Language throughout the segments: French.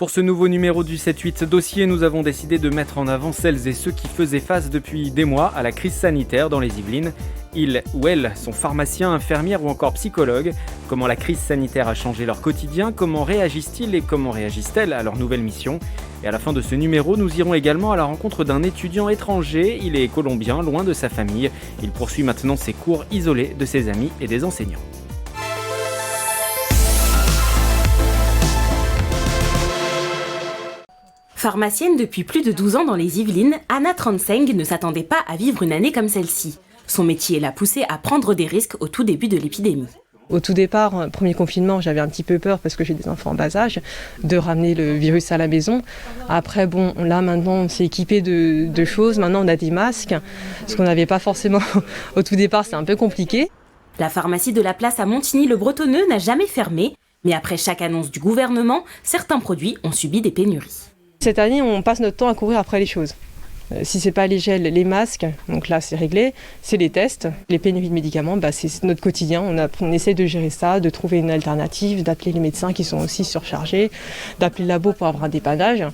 Pour ce nouveau numéro du 7-8 dossier, nous avons décidé de mettre en avant celles et ceux qui faisaient face depuis des mois à la crise sanitaire dans les Yvelines. Ils ou elles sont pharmaciens, infirmières ou encore psychologues. Comment la crise sanitaire a changé leur quotidien, comment réagissent-ils et comment réagissent-elles à leur nouvelle mission ? Et à la fin de ce numéro, nous irons également à la rencontre d'un étudiant étranger. Il est colombien, loin de sa famille. Il poursuit maintenant ses cours isolés de ses amis et des enseignants. Pharmacienne depuis plus de 12 ans dans les Yvelines, Anna Transeng ne s'attendait pas à vivre une année comme celle-ci. Son métier l'a poussée à prendre des risques au tout début de l'épidémie. Au tout départ, premier confinement, j'avais un petit peu peur parce que j'ai des enfants en bas âge, de ramener le virus à la maison. Après, là maintenant, on s'est équipé de choses. Maintenant, on a des masques, ce qu'on n'avait pas forcément au tout départ, c'est un peu compliqué. La pharmacie de la place à Montigny-le-Bretonneux n'a jamais fermé, mais après chaque annonce du gouvernement, certains produits ont subi des pénuries. Cette année, on passe notre temps à courir après les choses. Si c'est pas les gels, les masques, donc là c'est réglé, c'est les tests, les pénuries de médicaments, c'est notre quotidien. On essaie de gérer ça, de trouver une alternative, d'appeler les médecins qui sont aussi surchargés, d'appeler le labo pour avoir un dépannage.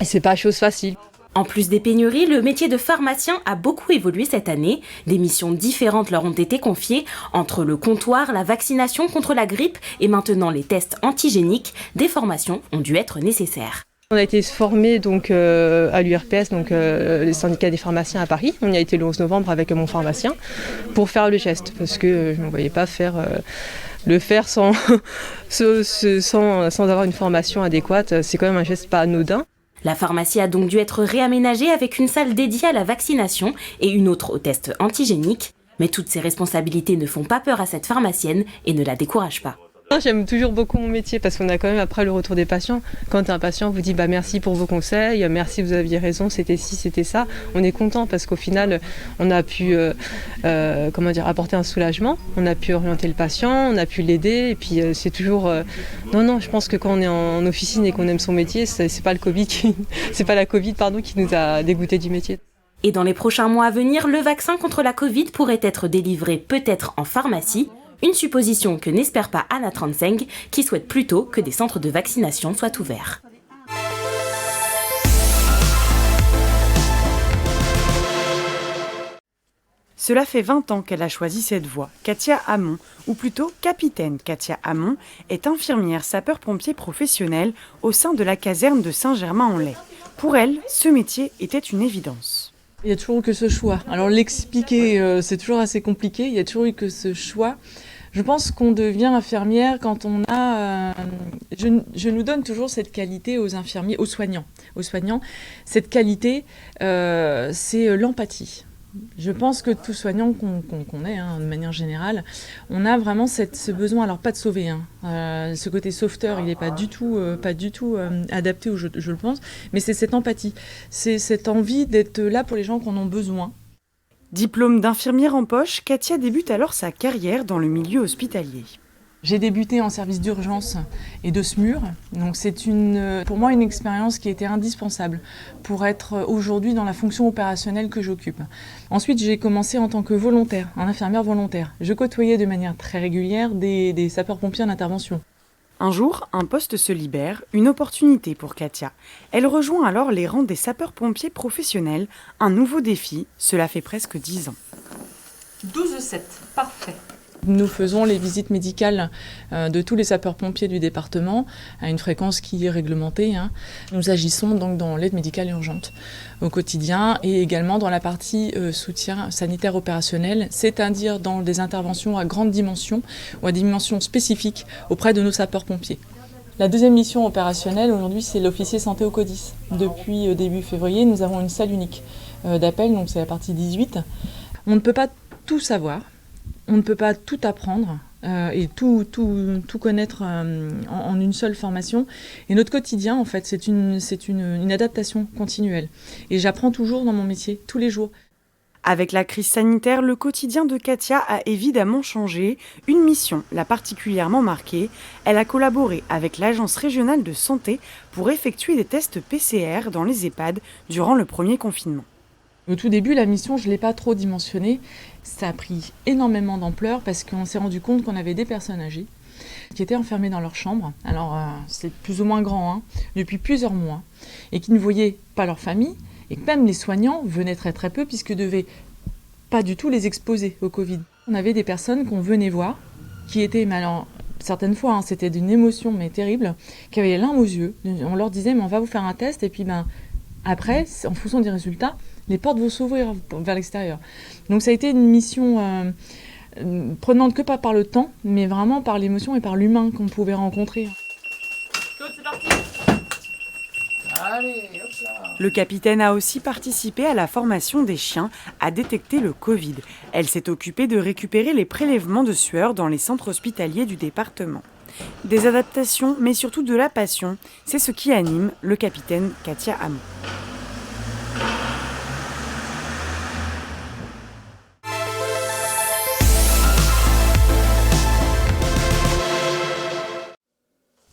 Et c'est pas chose facile. En plus des pénuries, le métier de pharmacien a beaucoup évolué cette année. Des missions différentes leur ont été confiées. Entre le comptoir, la vaccination contre la grippe et maintenant les tests antigéniques, des formations ont dû être nécessaires. On a été formés à l'URPS, les syndicats des pharmaciens à Paris. On y a été le 11 novembre avec mon pharmacien pour faire le geste parce que je ne me voyais pas le faire sans avoir une formation adéquate. C'est quand même un geste pas anodin. La pharmacie a donc dû être réaménagée avec une salle dédiée à la vaccination et une autre aux tests antigéniques. Mais toutes ces responsabilités ne font pas peur à cette pharmacienne et ne la découragent pas. J'aime toujours beaucoup mon métier parce qu'on a quand même après le retour des patients. Quand un patient vous dit merci pour vos conseils, merci vous aviez raison, c'était ci, c'était ça, on est content parce qu'au final on a pu apporter un soulagement, on a pu orienter le patient, on a pu l'aider et puis c'est toujours je pense que quand on est en officine et qu'on aime son métier, c'est pas la Covid qui nous a dégoûté du métier. Et dans les prochains mois à venir, le vaccin contre la Covid pourrait être délivré peut-être en pharmacie. Une supposition que n'espère pas Anna Transeng, qui souhaite plutôt que des centres de vaccination soient ouverts. Cela fait 20 ans qu'elle a choisi cette voie. Katia Hamon, ou plutôt capitaine Katia Hamon, est infirmière sapeur-pompier professionnelle au sein de la caserne de Saint-Germain-en-Laye. Pour elle, ce métier était une évidence. Il y a toujours eu que ce choix. Alors l'expliquer, c'est toujours assez compliqué. Il y a toujours eu que ce choix. Je pense qu'on devient infirmière quand on a... Je nous donne toujours cette qualité aux infirmiers, aux soignants. Cette qualité, c'est l'empathie. Je pense que tout soignant qu'on est, de manière générale, on a vraiment ce besoin, alors pas de sauver, ce côté sauveteur, il n'est pas du tout adapté, je le pense, mais c'est cette empathie, c'est cette envie d'être là pour les gens qui en ont besoin. Diplôme d'infirmière en poche, Katia débute alors sa carrière dans le milieu hospitalier. J'ai débuté en service d'urgence et de SMUR, donc c'est pour moi une expérience qui a été indispensable pour être aujourd'hui dans la fonction opérationnelle que j'occupe. Ensuite, j'ai commencé en tant que volontaire, infirmière volontaire. Je côtoyais de manière très régulière des sapeurs-pompiers en intervention. Un jour, un poste se libère, une opportunité pour Katia. Elle rejoint alors les rangs des sapeurs-pompiers professionnels, un nouveau défi, cela fait presque 10 ans. 12-7, parfait. Nous faisons les visites médicales de tous les sapeurs-pompiers du département à une fréquence qui est réglementée. Nous agissons donc dans l'aide médicale urgente au quotidien et également dans la partie soutien sanitaire opérationnel, c'est-à-dire dans des interventions à grande dimension ou à dimension spécifique auprès de nos sapeurs-pompiers. La deuxième mission opérationnelle aujourd'hui, c'est l'officier santé au CODIS. Depuis début février, nous avons une salle unique d'appel, donc c'est la partie 18. On ne peut pas tout savoir. On ne peut pas tout apprendre et tout connaître en une seule formation. Et notre quotidien, en fait, c'est une adaptation continuelle. Et j'apprends toujours dans mon métier, tous les jours. Avec la crise sanitaire, le quotidien de Katia a évidemment changé. Une mission l'a particulièrement marquée. Elle a collaboré avec l'Agence régionale de santé pour effectuer des tests PCR dans les EHPAD durant le premier confinement. Au tout début, la mission, je ne l'ai pas trop dimensionnée. Ça a pris énormément d'ampleur parce qu'on s'est rendu compte qu'on avait des personnes âgées qui étaient enfermés dans leur chambre, alors c'est plus ou moins grand, hein, depuis plusieurs mois, et qui ne voyaient pas leur famille, et que même les soignants venaient très très peu, puisqu'ils ne devaient pas du tout les exposer au Covid. On avait des personnes qu'on venait voir, qui étaient, mais alors, certaines fois, hein, c'était d'une émotion mais terrible, qui avaient les larmes aux yeux. On leur disait, mais on va vous faire un test, et puis après, en fonction des résultats, les portes vont s'ouvrir vers l'extérieur. Donc ça a été une mission prenante que pas par le temps, mais vraiment par l'émotion et par l'humain qu'on pouvait rencontrer. C'est parti. Allez, hop là. Le capitaine a aussi participé à la formation des chiens à détecter le Covid. Elle s'est occupée de récupérer les prélèvements de sueur dans les centres hospitaliers du département. Des adaptations, mais surtout de la passion, c'est ce qui anime le capitaine Katia Hamon.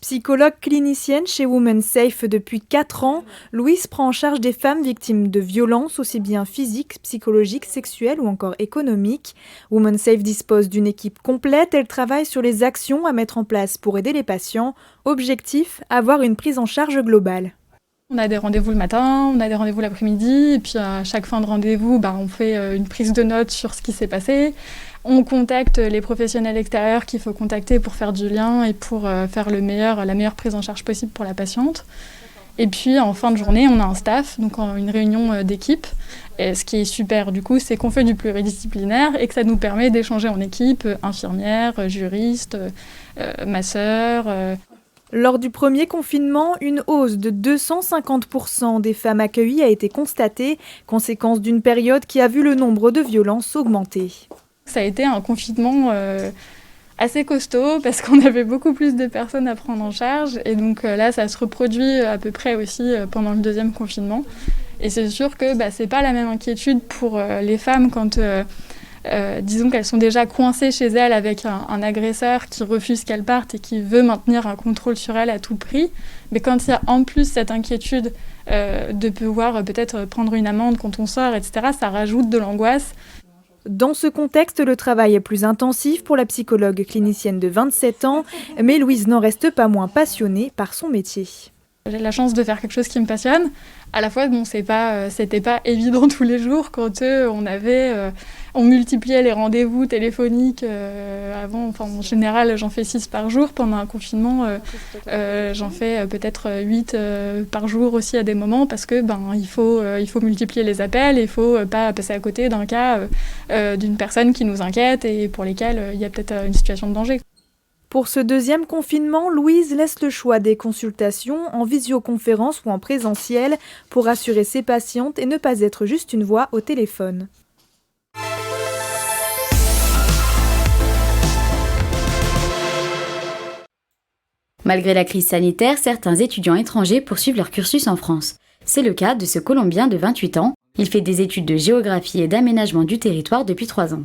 Psychologue clinicienne chez Women Safe depuis 4 ans, Louise prend en charge des femmes victimes de violences aussi bien physiques, psychologiques, sexuelles ou encore économiques. Women Safe dispose d'une équipe complète, elle travaille sur les actions à mettre en place pour aider les patients. Objectif, avoir une prise en charge globale. On a des rendez-vous le matin, on a des rendez-vous l'après-midi, et puis à chaque fin de rendez-vous, on fait une prise de notes sur ce qui s'est passé. On contacte les professionnels extérieurs qu'il faut contacter pour faire du lien et pour faire la meilleure prise en charge possible pour la patiente. Et puis en fin de journée, on a un staff, donc une réunion d'équipe. Et ce qui est super du coup, c'est qu'on fait du pluridisciplinaire et que ça nous permet d'échanger en équipe, infirmières, juristes, masseurs. Lors du premier confinement, une hausse de 250% des femmes accueillies a été constatée, conséquence d'une période qui a vu le nombre de violences augmenter. Ça a été un confinement assez costaud parce qu'on avait beaucoup plus de personnes à prendre en charge. Et donc là, ça se reproduit à peu près aussi pendant le deuxième confinement. Et c'est sûr que c'est pas la même inquiétude pour les femmes quand, disons qu'elles sont déjà coincées chez elles avec un agresseur qui refuse qu'elles partent et qui veut maintenir un contrôle sur elles à tout prix. Mais quand il y a en plus cette inquiétude de pouvoir peut-être prendre une amende quand on sort, etc., ça rajoute de l'angoisse. Dans ce contexte, le travail est plus intensif pour la psychologue clinicienne de 27 ans, mais Louise n'en reste pas moins passionnée par son métier. J'ai la chance de faire quelque chose qui me passionne. À la fois, c'était pas évident tous les jours quand on multipliait les rendez-vous téléphoniques. Avant, en général, j'en fais 6 par jour. Pendant un confinement, j'en fais peut-être 8 par jour aussi à des moments parce que il faut multiplier les appels. Il faut pas passer à côté d'un cas d'une personne qui nous inquiète et pour lesquelles il y a peut-être une situation de danger. Pour ce deuxième confinement, Louise laisse le choix des consultations en visioconférence ou en présentiel pour rassurer ses patientes et ne pas être juste une voix au téléphone. Malgré la crise sanitaire, certains étudiants étrangers poursuivent leur cursus en France. C'est le cas de ce Colombien de 28 ans. Il fait des études de géographie et d'aménagement du territoire depuis 3 ans.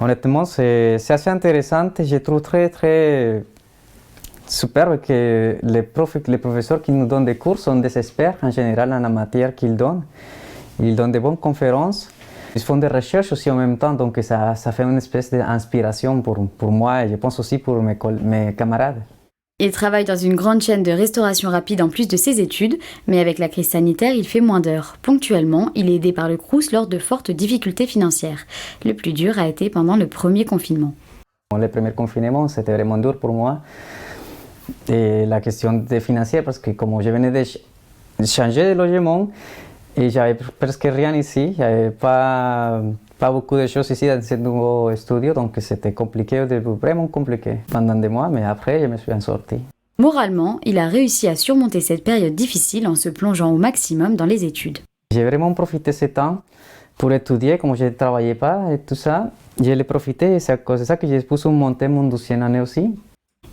Honnêtement, c'est assez intéressant. Je trouve très superbe que les professeurs qui nous donnent des cours sont des experts en général dans la matière qu'ils donnent. Ils donnent de bonnes conférences. Ils font des recherches aussi en même temps, donc ça fait une espèce d'inspiration pour moi et je pense aussi pour mes camarades. Il travaille dans une grande chaîne de restauration rapide en plus de ses études, mais avec la crise sanitaire, il fait moins d'heures. Ponctuellement, il est aidé par le Crous lors de fortes difficultés financières. Le plus dur a été pendant le premier confinement. Le premier confinement, c'était vraiment dur pour moi. Et la question des financières, parce que comme je venais de changer de logement, et j'avais presque rien ici, j'avais pas beaucoup de choses ici dans ce nouveau studio, donc c'était compliqué, au début, vraiment compliqué pendant des mois, mais après je me suis en sorti. Moralement, il a réussi à surmonter cette période difficile en se plongeant au maximum dans les études. J'ai vraiment profité de ce temps pour étudier, comme je ne travaillais pas et tout ça. Je l'ai profité et c'est à cause de ça que j'ai pu monter mon 12e année aussi.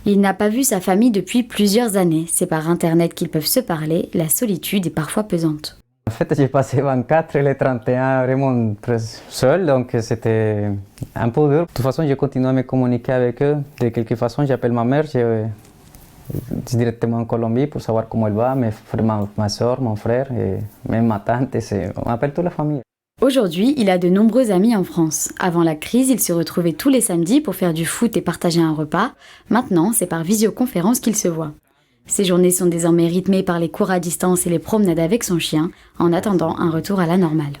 Il n'a pas vu sa famille depuis plusieurs années. C'est par Internet qu'ils peuvent se parler. La solitude est parfois pesante. En fait, j'ai passé 24 et les 31 vraiment très seul, donc c'était un peu dur. De toute façon, je continue à me communiquer avec eux. De quelque façon, j'appelle ma mère directement en Colombie pour savoir comment elle va, ma soeur, mon frère et même ma tante. On appelle toute la famille. Aujourd'hui, il a de nombreux amis en France. Avant la crise, il se retrouvait tous les samedis pour faire du foot et partager un repas. Maintenant, c'est par visioconférence qu'ils se voient. Ses journées sont désormais rythmées par les cours à distance et les promenades avec son chien, en attendant un retour à la normale.